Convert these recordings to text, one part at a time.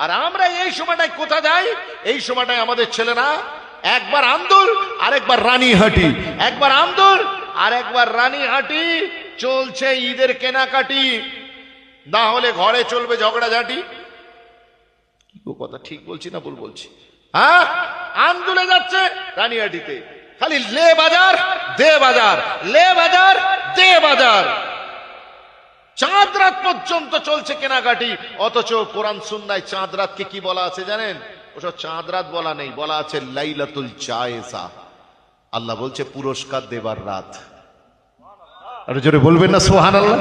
আর আমরা এই সময়টায় কোথা যাই? এই সময়টায় আমাদের ছেলেরা একবার আন্দুল আরেকবার রানীহাটি, একবার আন্দুল আর একবার রানীহাটি, চলছে ঈদের কেনাকাটি, না হলে ঘরে চলবে ঝগড়াঝাটি। কথা ঠিক বলছি না ভুল বলছি? হ্যাঁ, আন্দুলে যাচ্ছে, রানীহাটিতে খালি লে বাজার দে বাজার, লে বাজার দে বাজার, চাঁদ রাত পর্যন্ত চলছে কেনাকাটি। অথচ কোরআন সুন্নায় চাঁদ রাতকে কি বলা আছে জানেন? ওসব চাঁদ রাত বলা নেই, বলা আছে লাইলাতুল জায়েজা। আল্লাহ বলছে পুরস্কার দেবার রাত। আর জোরে বলবেন না সুবহানাল্লাহ?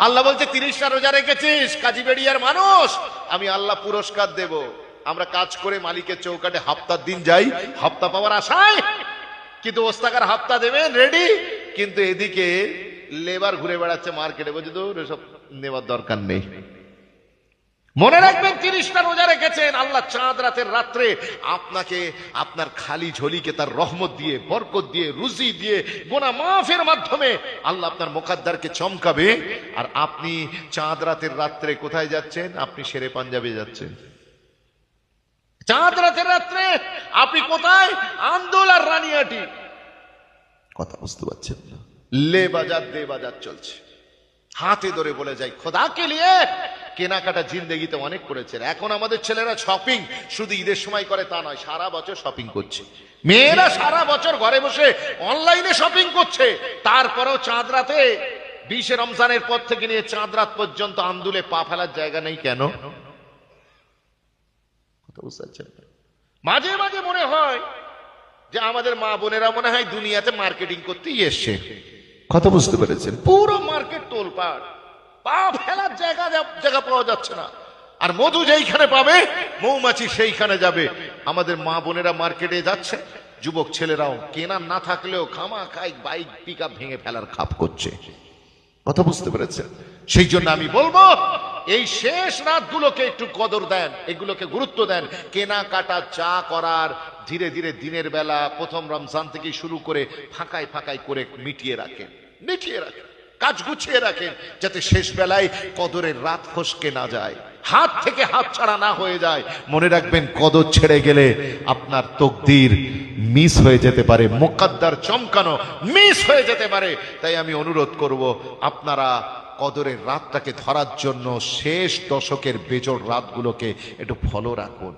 আল্লাহ বলছে 30টা রোজা রেখেছিস কাজীবেড়িয়ার মানুষ, আমি আল্লাহ পুরস্কার দেব। আমরা কাজ করে মালিকের চৌকাটে হাফতার দিন যাই হাফতা পাওয়ার আশায়, কিন্তু ওস্তাকার হাফতা দেবেন রেডি, কিন্তু এদিকে লেবার ঘুরে বেড়াচ্ছে মার্কেটে, বলছে তো এসব নেওয়ার দরকার নেই। মনে রাখবেন 30টা রোজা রেখেছেন, আল্লাহ চাঁদ রাতের রাত্রে আপনাকে আপনার খালি ঝোলিকে তার রহমত দিয়ে, বরকত দিয়ে, রুজি দিয়ে, গুনাহ মাফের মাধ্যমে আল্লাহ আপনার মুকদ্দারকে চমকাবে। আর আপনি চাঁদ রাতের রাত্রে কোথায় যাচ্ছেন? আপনি শেরে পাঞ্জাবে যাচ্ছেন। চাঁদ রাতের রাত্রে আপনি কোথায়? আন্দোল আর রানীহাটি। কথা বুঝতে পারছেন না? লে বাজার দে বাজার চলছে। হাতে ধরে বলে যাই খোদাকে নিয়ে কেনাকাটা জিন্দেগিতে অনেক করেছেন। এখন আমাদের ছেলেরা শপিং শুধু ঈদের সময় করে তা নয়, সারা বছর শপিং করছে। মেয়েরা সারা বছর ঘরে বসে অনলাইনে শপিং করছে। তারপরেও চাঁদ রাতে 20 রমজানের পর থেকে নিয়ে চাঁদ রাত পর্যন্ত আন্দুলে পা ফেলার জায়গা নেই। কেন? মাঝে মাঝে মনে হয় যে আমাদের মা বোনেরা মনে হয় দুনিয়াতে মার্কেটিং করতেই এসছে। কথা বুঝতে পেরেছেন? পুরো মার্কেট তোলপাড়, পা ফেলার জায়গা পাওয়া যাচ্ছে না। আর মধু যেইখানে পাবে মৌমাছি সেইখানে যাবে। আমাদের মা বোনেরা মার্কেটে যাচ্ছে, যুবক ছেলেরাও কেনার না থাকলেও খামাখাই বাইক পিক আপ ভেঙে ফেলার খাপ করছে। কথা বুঝতে পেরেছেন? সেই জন্য আমি বলবো এই শেষ রাতগুলোকে একটু কদর দেন, এগুলোকে গুরুত্ব দেন। কেনাকাটা যা করার ধীরে ধীরে দিনের বেলা প্রথম রমজান থেকে শুরু করে ফাঁকায় ফাঁকায় করে মিটিয়ে রাখেন, কাজ গুছিয়ে রাখেন, যাতে শেষ বেলায় কদরের রাত ফসকে না যায়, হাত থেকে হাত ছাড়া না হয়ে যায়। মনে রাখবেন কদর ছেড়ে গেলে আপনার তকদির মিস হয়ে যেতে পারে, মুকদ্দার চমকানো মিস হয়ে যেতে পারে। তাই আমি অনুরোধ করব আপনারা কদরের রাতটাকে ধরার জন্য শেষ দশকের বেজোড় রাতগুলোকে একটু ফলো রাখুন।